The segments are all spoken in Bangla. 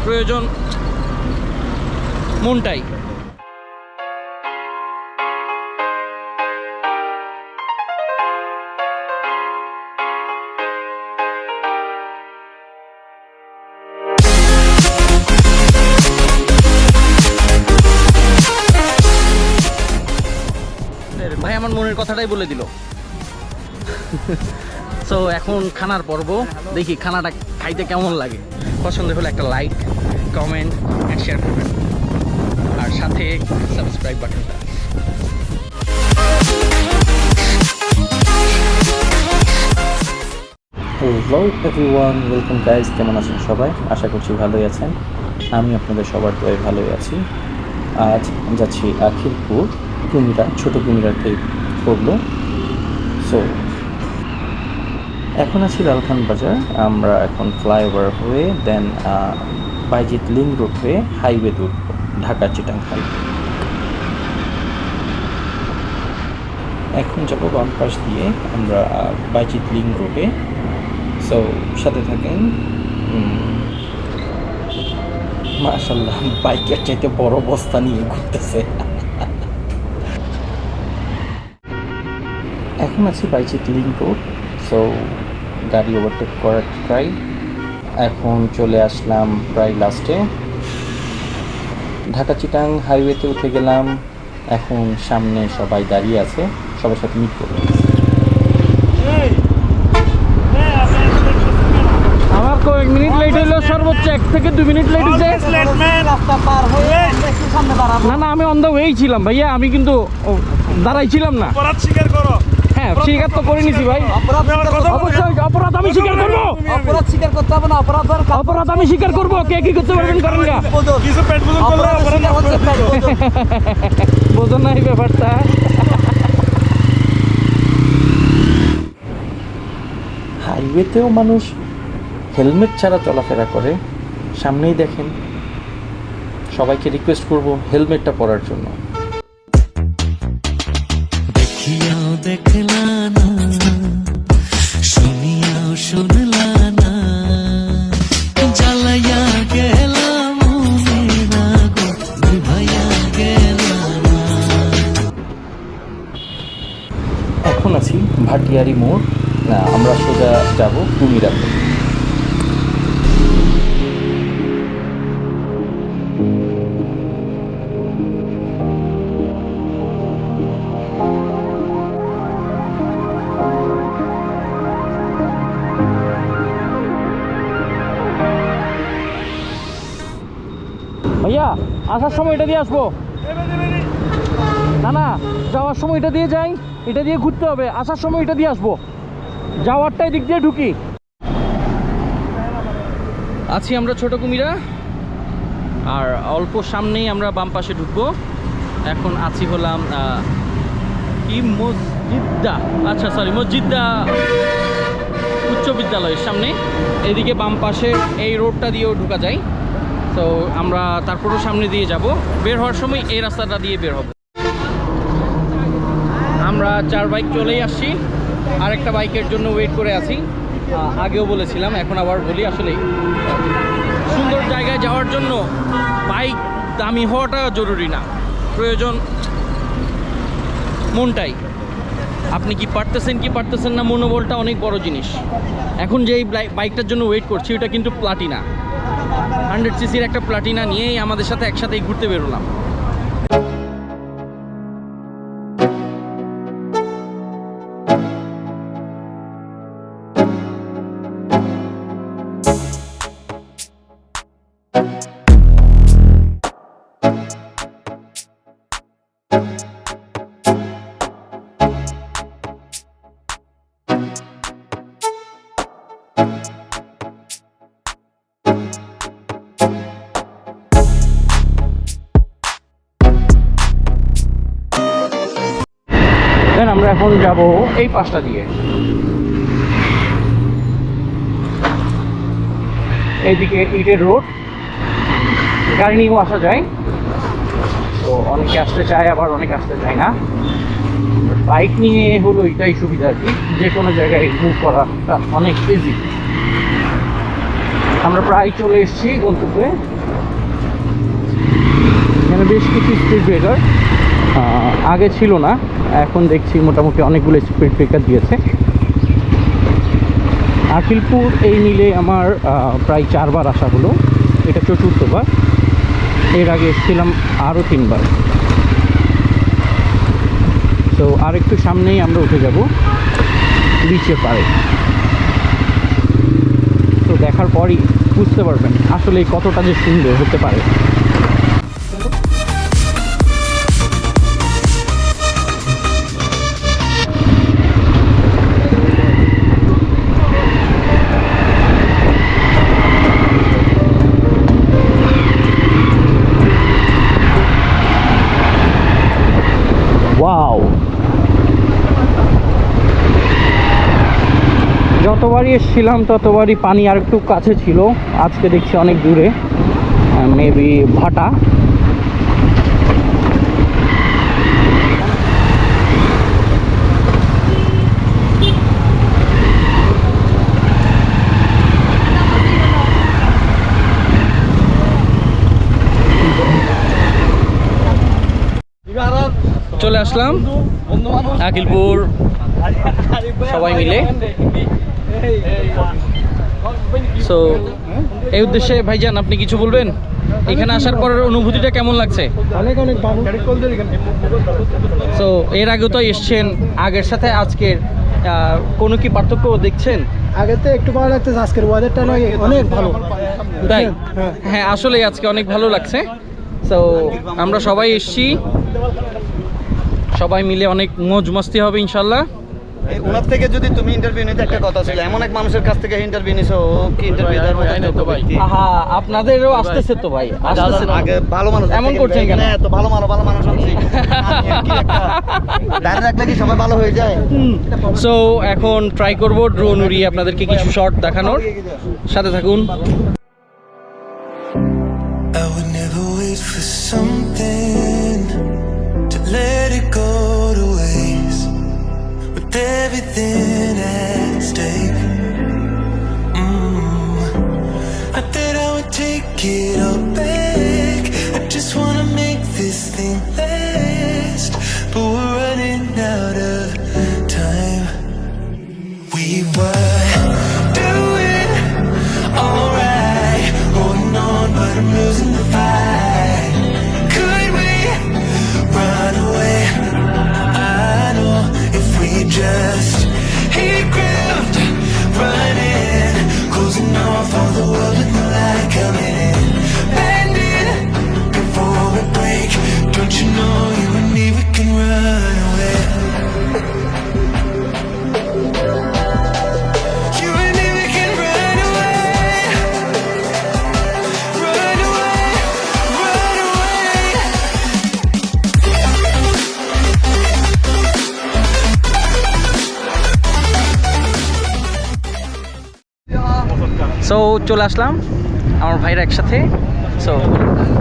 প্রয়োজন মনটাই। ভাই আমার মনের কথাটাই বলে দিল। সো এখন খানার পর্ব, দেখি খানাটা খাইতে কেমন লাগে। পছন্দ হলে একটা লাইক, কমেন্ট অ্যান্ড শেয়ার করবেন, আর সাথে সাবস্ক্রাইব বাটনটা। Hello everyone, welcome guys. কেমন আছেন সবাই? আশা করছি ভালোই আছেন। আমি আপনাদের সবার দোয়ায় ভালোই আছি। আজ যাচ্ছি আখিলপুর কুমিরা, ছোটো কুমিরাতে পড়লো। সো এখন আছি লালখান বাজার। আমরা এখন ফ্লাইওভার হয়ে দেন বাইজিৎ লিঙ্ক রোড হয়ে হাইওয়েতে উঠবো, ঢাকা চিটাং হাইওয়ে। এখন যাবো বাম পাশ দিয়ে আমরা বাইজিৎ লিঙ্ক রোডে। সো সাথে থাকেন। মাশাআল্লাহ, বাইকের চাইতে বড় বস্তা নিয়ে ঘুরতেছে। এখন আছি বাইজিৎ লিঙ্ক রোড। সো গাড়ি ওভারটেক করার ট্রাই। এখন চলে আসলাম প্রায় লাস্টে, ঢাকা চিটাং হাইওয়েতে উঠে গেলাম। এখন সামনে সবাই দাঁড়িয়ে আছে, সবার সাথে মিট করবো। আমার কয়েক মিনিট লেট হইলো, সর্বোচ্চ 1 থেকে 2 মিনিট লেট হয়েছে। না না, আমি অন দ্য ওয়েই ছিলাম ভাইয়া, আমি কিন্তু দাঁড়াইছিলাম না। অপরাধ স্বীকার করো। হ্যাঁ, স্বীকার তো করে নিছি ভাই। অবশ্যই অপরাধ আমি স্বীকার করবো। অপরাধ স্বীকার করতে হবে না, অপরাধ আমি স্বীকার করবো। কে কি করতে পারবেন করেন গা। কিছু পেট বুঝুন করলে বোঝো না এই ব্যাপারটা। হাইওয়েতেও মানুষ হেলমেট ছাড়া চলাফেরা করে, সামনেই দেখেন। সবাইকে রিকোয়েস্ট করব হেলমেটটা পরার জন্য। দেখিয়াও দেখলা না, শুনিয়াও শুনলা না, জ্বালাইয়া গেলাম মনে গো, নিভাইয়া গেলাম না। এখন আছি ভাটিয়ারি মোড়। না, আমরা সোজা যাব কুমিরাতে। ভাইয়া আসার সময় এটা দিয়ে আসবো। না না, যাওয়ার সময় এটা দিয়ে যাই, এটা দিয়ে ঘুরতে হবে। আসার সময় এটা দিয়ে আসবো, যাওয়ারটাই দিক দিয়ে ঢুকি। আছি আমরা ছোট কুমিরা, আর অল্প সামনেই আমরা বাম পাশে ঢুকবো। এখন আছি হলাম কি মসজিদা, আচ্ছা সরি, মসজিদা উচ্চ বিদ্যালয়ের সামনে। এদিকে বাম পাশে এই রোডটা দিয়েও ঢুকা যায়। তো আমরা তারপরও সামনে দিয়ে যাব। বের হওয়ার সময় এই রাস্তাটা দিয়ে বের হব। আমরা 4 বাইক চলেই আসছি, আরেকটা বাইকের জন্য ওয়েট করে আছি। আগেও বলেছিলাম, এখন আবার বলি, আসলে সুন্দর জায়গায় যাওয়ার জন্য বাইক দামি হওয়াটা জরুরি না, প্রয়োজন মনটাই। আপনি কি পারতেছেন না, মনোবলটা অনেক বড় জিনিস। এখন যে এই বাইকটার জন্য ওয়েট করছি, ওটা কিন্তু প্লাটিনা, 100 সিসির একটা প্লাটিনা নিয়েই আমাদের সাথে একসাথেই ঘুরতে বেরোলাম। আমরা এখন যাব এই পাশটা দিয়ে। এইদিকে ইটের রোড, গাড়ি নিয়েও আসা যায়। তো অনেকে আসতে চায়, আবার অনেকে আসতে চায় না। বাইক নিয়ে হলো এটাই সুবিধা আর কি, যে কোনো জায়গায় মুভ করা অনেক ইজি। আমরা প্রায় চলে এসেছি গন্তব্যে। এখানে বেশ কিছু স্পিড ব্রেকার আগে ছিল না, এখন দেখছি মোটামুটি অনেকগুলো স্পিড ব্রেকার দিয়েছে। আকিলপুর এই মিলে আমার প্রায় 4 বার আসা হলো, এটা 4র্থবার। এর আগে এসেছিলাম আরও 3 বার। তো আর একটু সামনেই আমরা উঠে যাব বিচের পাড়ে। তো দেখার পরই বুঝতে পারবেন আসলে কতটা যে সুন্দর হতে পারে। ওয়াও, যতবারই এসেছিলাম ততবারই পানি আর একটু কাছে ছিল, আজকে দেখছি অনেক দূরে, মেবি ভাটা। চলে আসলাম আকিলপুর সবাই মিলে। সো এই উদ্দেশ্যে ভাইজান আপনি কিছু বলবেন? এখানে আসার পরের অনুভূতিটা কেমন লাগছে? সো এর আগে তো এসছেন, আগের সাথে আজকের কোনো কি পার্থক্য দেখছেন? আগেতে একটু ভালো লাগতেছে, আজকের ওয়েদারটা অনেক ভালো। তাই? হ্যাঁ, আসলে আজকে অনেক ভালো লাগছে। সো আমরা সবাই এসছি, সবাই মিলে অনেক মজ মস্তি হবে ইনশাল্লাহ। ওনার থেকে যদি তুমি ইন্টারভিউ নিতে, একটা কথা ছিল, এমন এক মানুষের কাছ থেকে ইন্টারভিউ নিছো, ও কি ইন্টারভিউ দেওয়ার মতো তো ভাই? আহা, আপনাদেরও আসতেছে তো ভাই, আসতেছে। আগে ভালো মানুষ এমন করছেন কেন? এত ভালো মানুষ আনছি, দাঁড়িয়ে রাখলে কি সবাই ভালো হয়ে যায়? সো এখন ট্রাই করব ড্রোন উড়িয়ে আপনাদেরকে কিছু শট দেখানোর, সাথে থাকুন। I would never wait for something to let it go to waste, with everything at stake. I thought I would take it all back. I just wanna make this thing last, but we're running out of time. We were doing alright, holding on, but I'm losing the fight. Could we run away? I know if we just hit ground, running, closing off all the world with the light coming in, bending before we break. Don't you know you and me, we can run away. You and me, we can run away. Run away, run away. So চলে আসলাম আমার ভাইরা একসাথে। সো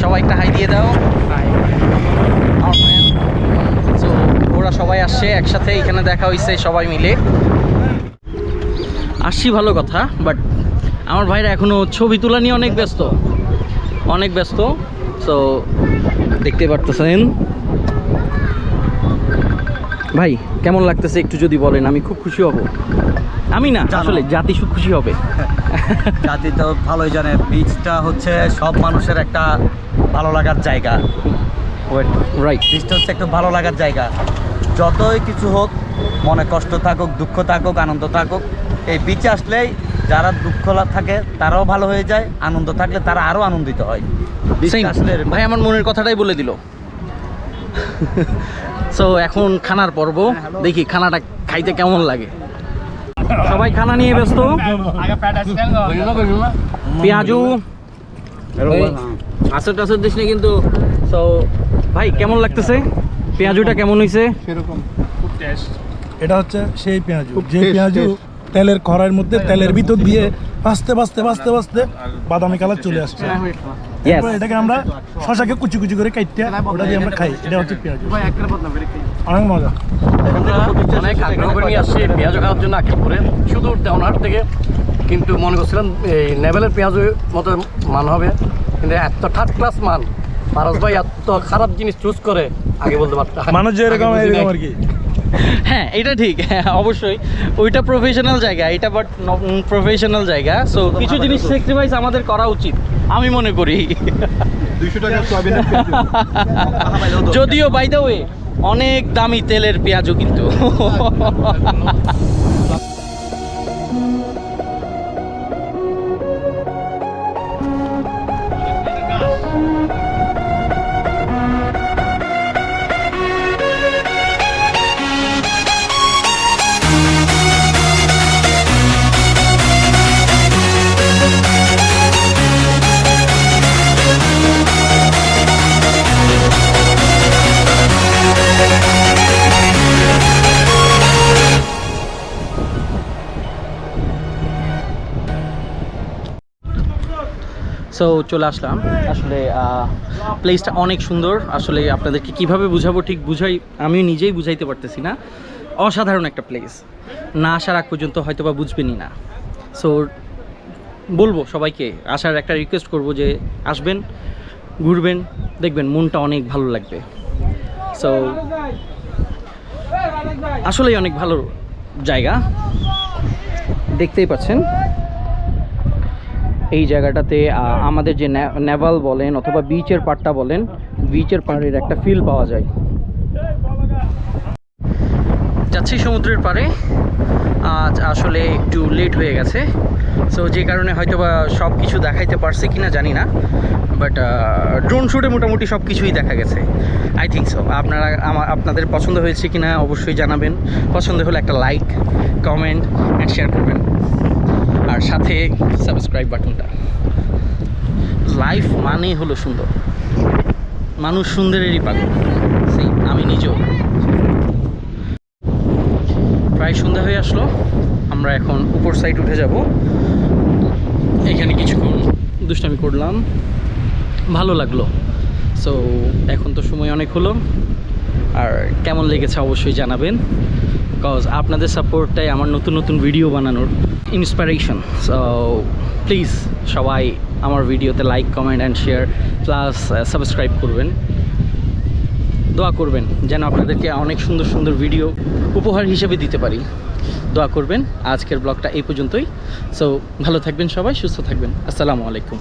সবাই একটা হাই দিয়ে দাও। আমার ফ্রেন্ড, সো ওরা সবাই আসছে একসাথে, এখানে দেখা হয়েছে সবাই মিলে। আসছি ভালো কথা, বাট আমার ভাইরা এখনও ছবি তোলা নিয়ে অনেক ব্যস্ত। সো দেখতে পারতেছেন। ভাই কেমন লাগতেছে একটু যদি বলেন, আমি খুব খুশি হব। আমি না, আসলে জাতি খুশি হবে। জাতি তো ভালোই জানে, বিচটা হচ্ছে সব মানুষের একটা ভালো লাগার জায়গা। রাইট, বিচটা হচ্ছে একটু ভালো লাগার জায়গা। যতই কিছু হোক, মনে কষ্ট থাকুক, দুঃখ থাকুক, আনন্দ থাকুক, এই বিচে আসলেই যারা দুঃখ থাকে তারাও ভালো হয়ে যায়, আনন্দ থাকলে তারা আরও আনন্দিত হয়। Same. ভাই আমার মনের কথাটাই বলে দিল। সো এখন খানার পর্ব, দেখি খানাটা খাইতে কেমন লাগে। সবাই খানা নিয়ে ব্যস্ত। পেঁয়াজু আসর টাসর দিস না কিন্তু। সো ভাই কেমন লাগতেছে? পেঁয়াজুটা কেমন হয়েছে? এটা হচ্ছে সেই পেঁয়াজু, যে পেঁয়াজু তেলের কড়াইয়ের মধ্যে তেলের ভিতর দিয়ে ভাজতে বাদামি কালার চলে আসছে। এরপর এটাকে আমরা শশাকে কুচি কুচি করে কাটতে ওটা দিয়ে আমরা খাই। এটা হচ্ছে পেঁয়াজু, অনেক মজা। অনেক আগ্রহ করে নিয়ে আসছি পেঁয়াজু খাওয়ার জন্য আকিলপুরে, সুদূর দেওনার থেকে। কিন্তু মনে করছিলাম এই নেভেলের পেঁয়াজের মতো মান হবে, কিন্তু এত থার্ড ক্লাস মান। পারস ভাই এত খারাপ জিনিস চুজ করে আগে বলতে পারতাম। মানুষ যেরকম এরকম আর কি। হ্যাঁ এটা ঠিক, হ্যাঁ অবশ্যই ওইটা প্রফেশনাল জায়গা, এটা বাট প্রফেশনাল জায়গা। সো কিছু জিনিস স্যাক্রিফাইস আমাদের করা উচিত আমি মনে করি। 200 টাকা সয়াবিন যদিও বাই দ্য ওয়ে অনেক দামি তেলের পেঁয়াজও কিন্তু। সো চলে আসলাম। আসলে প্লেসটা অনেক সুন্দর, আসলে আপনাদেরকে কিভাবে বুঝাবো ঠিক আমি নিজেই বুঝাইতে পারতেছি না। অসাধারণ একটা প্লেস, না আসার আগ পর্যন্ত হয়তো বা বুঝবেনই না। সো বলবো সবাইকে, আসার একটা রিকোয়েস্ট করব যে আসবেন, ঘুরবেন, দেখবেন মনটা অনেক ভালো লাগবে। সো আসলেই অনেক ভালো জায়গা, দেখতেই পাচ্ছেন। এই জায়গাটাতে আমাদের যে নেভাল বলেন অথবা বিচের পাড়টা বলেন, বিচের পাড়ের একটা ফিল পাওয়া যায়। যাচ্ছি সমুদ্রের পাড়ে। আজ আসলে একটু লেট হয়ে গেছে, সো যে কারণে হয়তো বা সব কিছু দেখাইতে পারছি কিনা জানি না, বাট ড্রোন শ্যুটে মোটামুটি সব কিছুই দেখা গেছে। I think so. আপনাদের পছন্দ হয়েছে কিনা অবশ্যই জানাবেন। পছন্দ হলে একটা লাইক, কমেন্ট অ্যান্ড শেয়ার করবেন, আর সাথে সাবস্ক্রাইব বাটনটা। লাইফ মানে হলো সুন্দর, মানুষ সুন্দরেরই পাগল, সেই আমি নিজেও। প্রায় সন্ধ্যা হয়ে আসলো, আমরা এখন উপর সাইড উঠে যাব। এখানে কিছুক্ষণ দুষ্টামি করলাম, ভালো লাগলো। সো এখন তো সময় অনেক হলো, আর কেমন লেগেছে অবশ্যই জানাবেন, বিকজ আপনাদের সাপোর্টটাই আমার নতুন নতুন ভিডিও বানানোর ইন্সপিরেশন। সো প্লিজ সবাই আমার ভিডিওতে like, comment and share plus subscribe করবেন। দোয়া করবেন যেন আপনাদেরকে অনেক সুন্দর সুন্দর ভিডিও উপহার হিসেবে দিতে পারি। দোয়া করবেন। আজকের ব্লগটা এই পর্যন্তই। সো ভালো থাকবেন সবাই, সুস্থ থাকবেন। আসসালামু আলাইকুম।